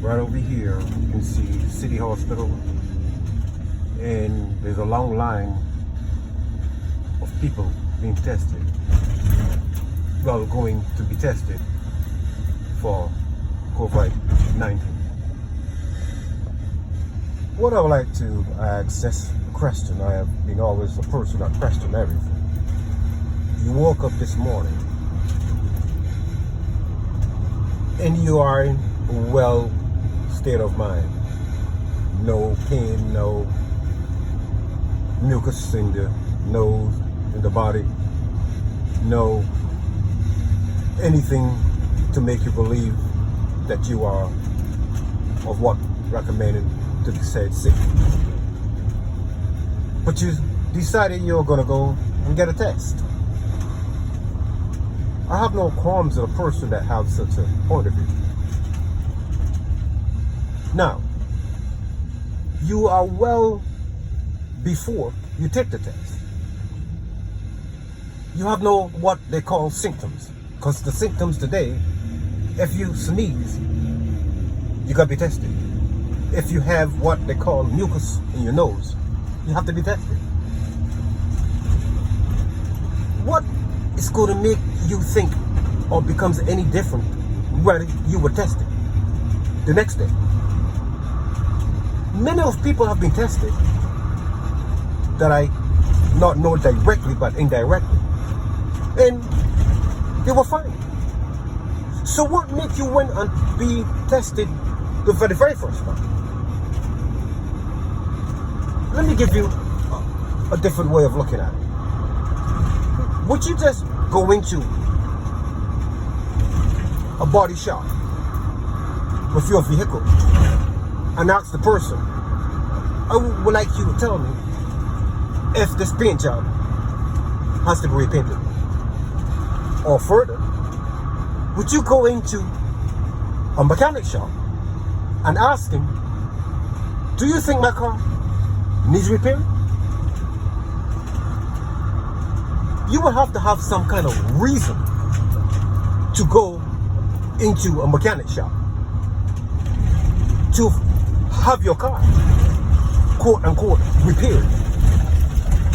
Right over here, you can see City Hospital, and there's a long line of people being tested. Well, going to be tested for COVID-19. What I would like to ask this question, I have been always a person that question everything. You woke up this morning and you are in a well state of mind. No pain, no mucus in the nose, in the body, no anything to make you believe that you are of what recommended to be said sick. But you decided you're gonna go and get a test. I have no qualms with a person that has such a point of view. Now, you are well before you take the test. You have no what they call symptoms, because the symptoms today, if you sneeze, you gotta be tested. If you have what they call mucus in your nose, you have to be tested. What is going to make you think or becomes any different whether you were tested the next day? Many of people have been tested that I not know directly but indirectly, and they were fine. So what made you went and be tested the very first time? Let me give you a different way of looking at it. Would you just go into a body shop with your vehicle and ask the person, I would like you to tell me if this paint job has to be repainted? Or further, would you go into a mechanic shop and ask him, do you think my car needs repair? You will have to have some kind of reason to go into a mechanic shop to have your car, quote unquote, repaired,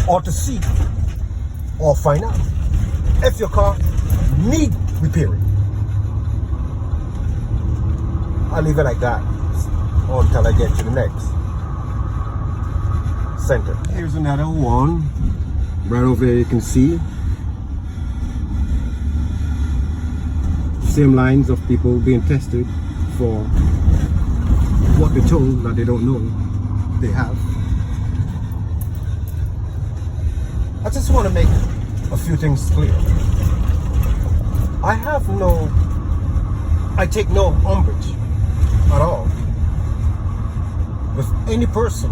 or to see or find out if your car needs repairing. I'll leave it like that until I get to the next center. Here's another one. Right over there you can see same lines of people being tested for what they're told that they don't know they have. I just want to make a few things clear. I take no umbrage at all with any person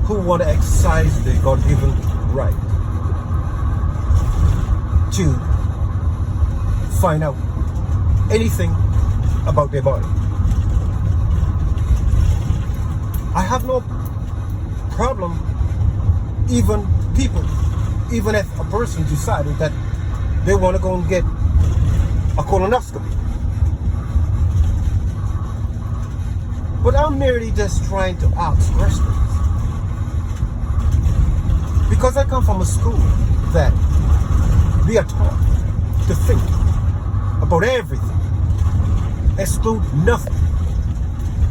who want to exercise their God-given right to find out anything about their body. I have no problem even if a person decided that they want to go and get a colonoscopy. But I'm merely just trying to ask questions. Because I come from a school that we are taught to think about everything, exclude nothing.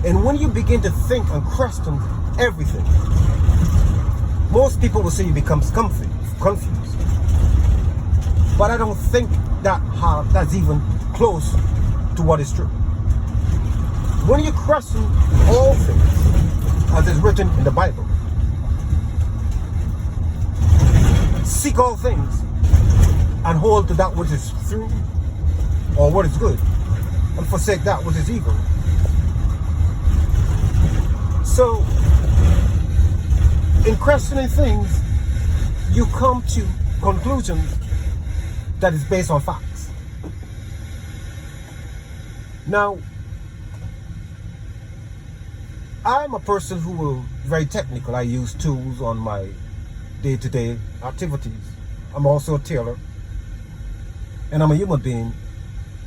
And when you begin to think and question everything, most people will say you become confused. But I don't think that's even close to what is true. When you question all things, as is written in the Bible, seek all things and hold to that which is true or what is good, and forsake that which is evil. So, in questioning things, you come to conclusions that is based on facts. Now, I'm a person who will very technical. I use tools on my day-to-day activities. I'm also a tailor, and I'm a human being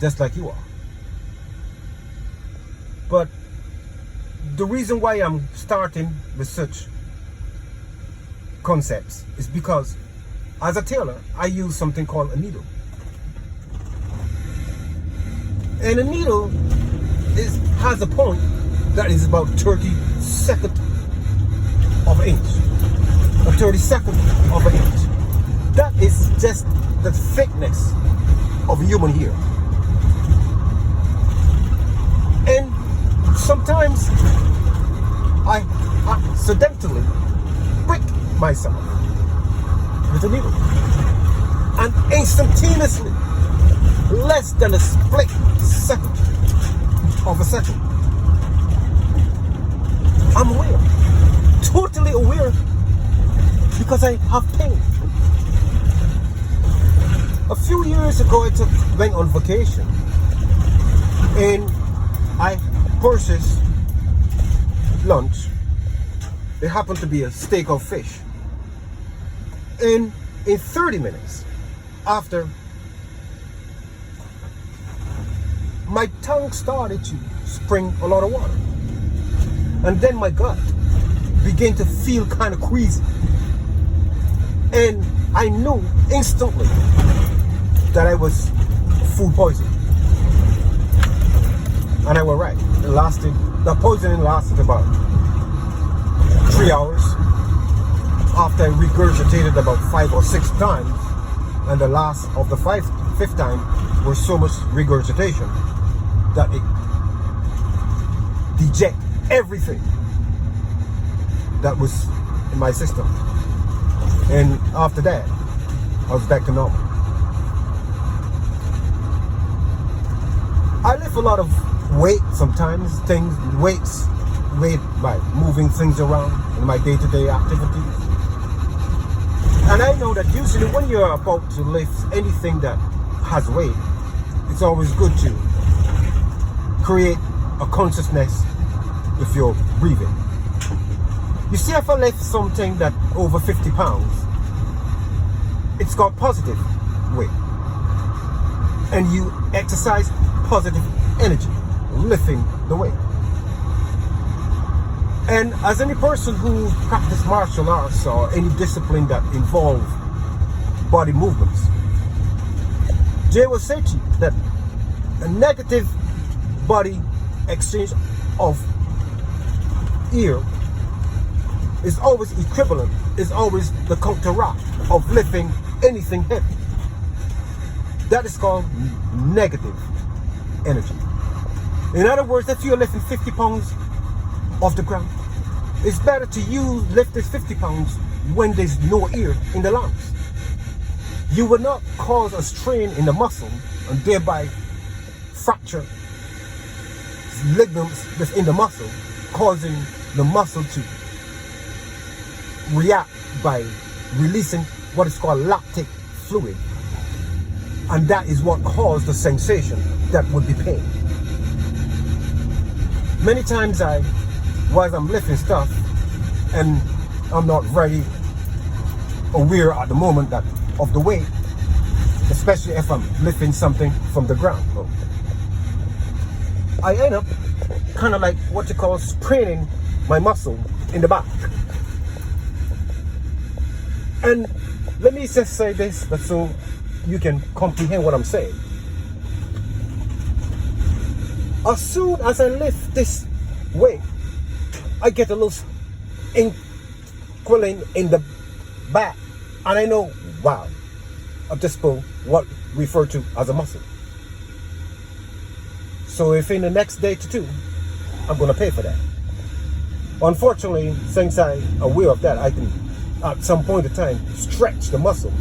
just like you are. But the reason why I'm starting with such concepts is because as a tailor, I use something called a needle. And a needle has a point that is about 32nd of an inch. A 32nd of an inch. That is just the thickness of a human hair. And sometimes I accidentally prick myself with a needle. And instantaneously, less than a split second of a second, I'm aware, totally aware, because I have pain. A few years ago, I went on vacation, and I purchased lunch. It happened to be a steak or fish. And in 30 minutes after, my tongue started to spring a lot of water. And then my gut began to feel kind of queasy. And I knew instantly that I was food poisoning. And I was right. The poisoning lasted about 3 hours. After I regurgitated about 5 or 6 times, and the last of the fifth time was so much regurgitation that it deject everything that was in my system. And after that, I was back to normal. I lift a lot of weight sometimes, weight by moving things around in my day-to-day activities. And I know that usually when you're about to lift anything that has weight, it's always good to create a consciousness with your breathing. You see, if I lift something that over 50 pounds, it's got positive weight. And you exercise positive energy, lifting the weight. And as any person who practices martial arts or any discipline that involves body movements, they will say to you that a negative body exchange of air is always equivalent, is always the counteract of lifting anything heavy. That is called negative energy. In other words, if you're lifting 50 pounds off the ground, it's better to lift this 50 pounds when there's no air in the lungs. You will not cause a strain in the muscle and thereby fracture ligaments within the muscle, causing the muscle to react by releasing what is called lactic fluid. And that is what caused the sensation that would be pain. Many times while I'm lifting stuff and I'm not very aware at the moment of the weight, especially if I'm lifting something from the ground, I end up kind of like what you call spraining my muscle in the back. And let me just say this, but so you can comprehend what I'm saying. As soon as I lift this weight, I get a little inkling in the back, and I know, wow, I've just pulled what referred to as a muscle. So if in the next day to two, I'm going to pay for that. Unfortunately, since I'm aware of that, I can, at some point in time, stretch the muscle,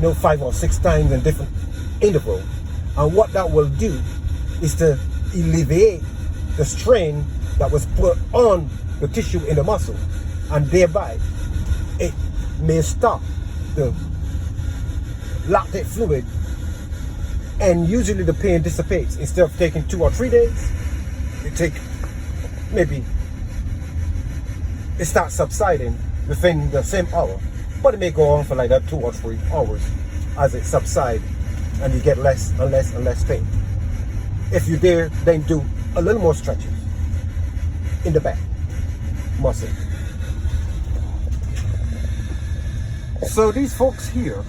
5 or 6 times in different intervals. And what that will do is to alleviate the strain that was put on the tissue in the muscle, and thereby it may stop the lactic fluid, and usually the pain dissipates. Instead of taking 2 or 3 days, it starts subsiding within the same hour, but it may go on for like that 2 or 3 hours as it subsides and you get less and less and less pain. if you dare, then do a little more stretches in the back muscle. So these folks here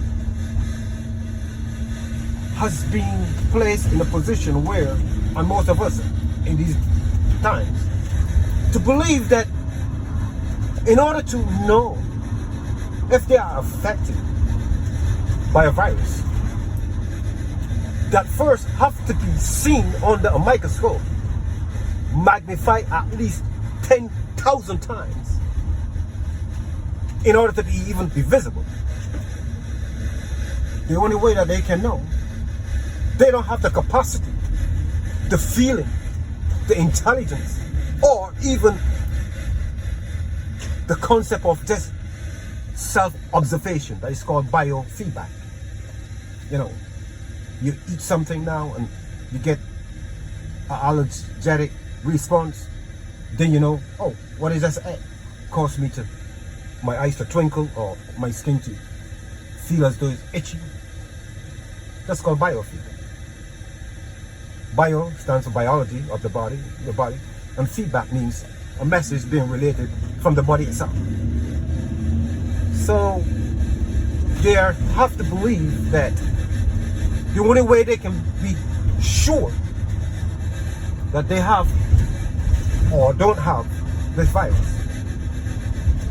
has been placed in a position where, and most of us in these times, to believe that in order to know if they are affected by a virus, that first have to be seen under a microscope, magnified at least 10,000 times in order to be visible. The only way that they can know, they don't have the capacity, the feeling, the intelligence, or even the concept of just self-observation that is called biofeedback. You know, you eat something now and you get an allergic response, then you know, oh, what is this? Caused me to, my eyes to twinkle or my skin to feel as though it's itchy. That's called biofeedback. Bio stands for biology of the body, your body, and feedback means a message being related from the body itself. So they have to believe that the only way they can be sure that they have or don't have this virus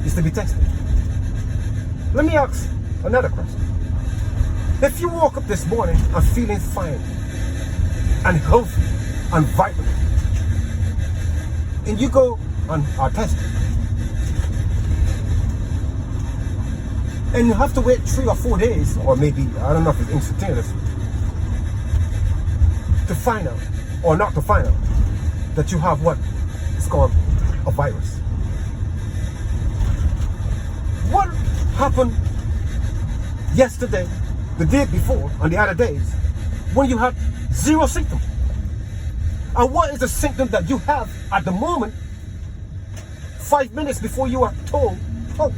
is to be tested. Let me ask another question. If you woke up this morning and feeling fine and healthy and vibrant, and you go and are tested, and you have to wait 3 or 4 days, or maybe, I don't know if it's instantaneous, to find out, or not to find out, that you have what is called a virus. What happened yesterday, the day before, and the other days, when you had 0 symptoms? And what is the symptom that you have at the moment, 5 minutes before you are told, oh,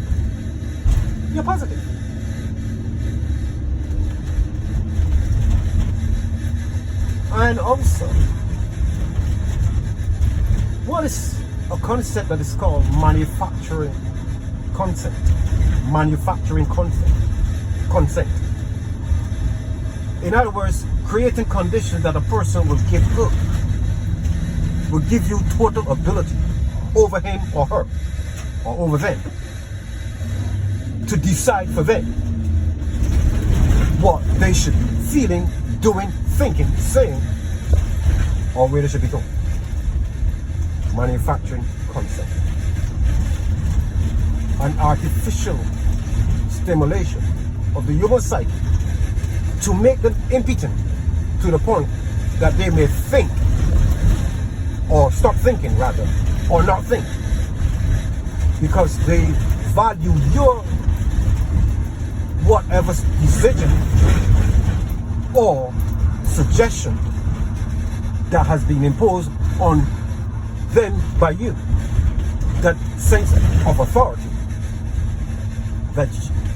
you're positive? And also, what is a concept that is called manufacturing consent? Manufacturing consent. In other words, creating conditions that a person will give up, will give you total ability over him or her, or over them, to decide for them what they should be feeling, doing, thinking, saying, or where they should be going. Manufacturing consent. An artificial stimulation of the human psyche to make them impotent to the point that they may think, or stop thinking rather, or not think, because they value your whatever decision or suggestion that has been imposed on them by you. That sense of authority, that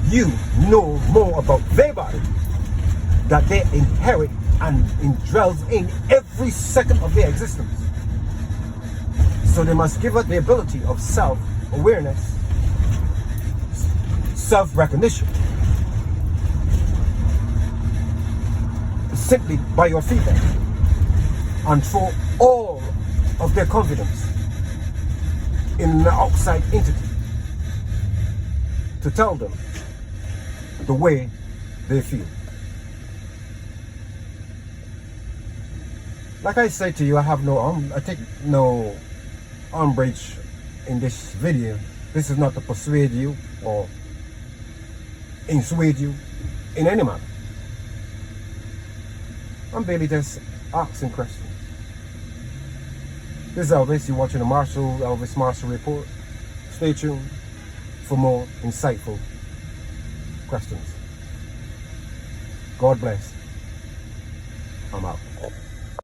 you know more about their body, that they inherit and indwells in every second of their existence. So they must give up the ability of self-awareness, self-recognition, simply by your feedback, and throw all of their confidence in an outside entity to tell them the way they feel. Like I said to you, I take no umbrage in this video. This is not to persuade you or dissuade you in any manner. I'm barely just asking questions. This is Elvis. You're watching the Elvis Marshall Report. Stay tuned for more insightful questions. God bless. I'm out.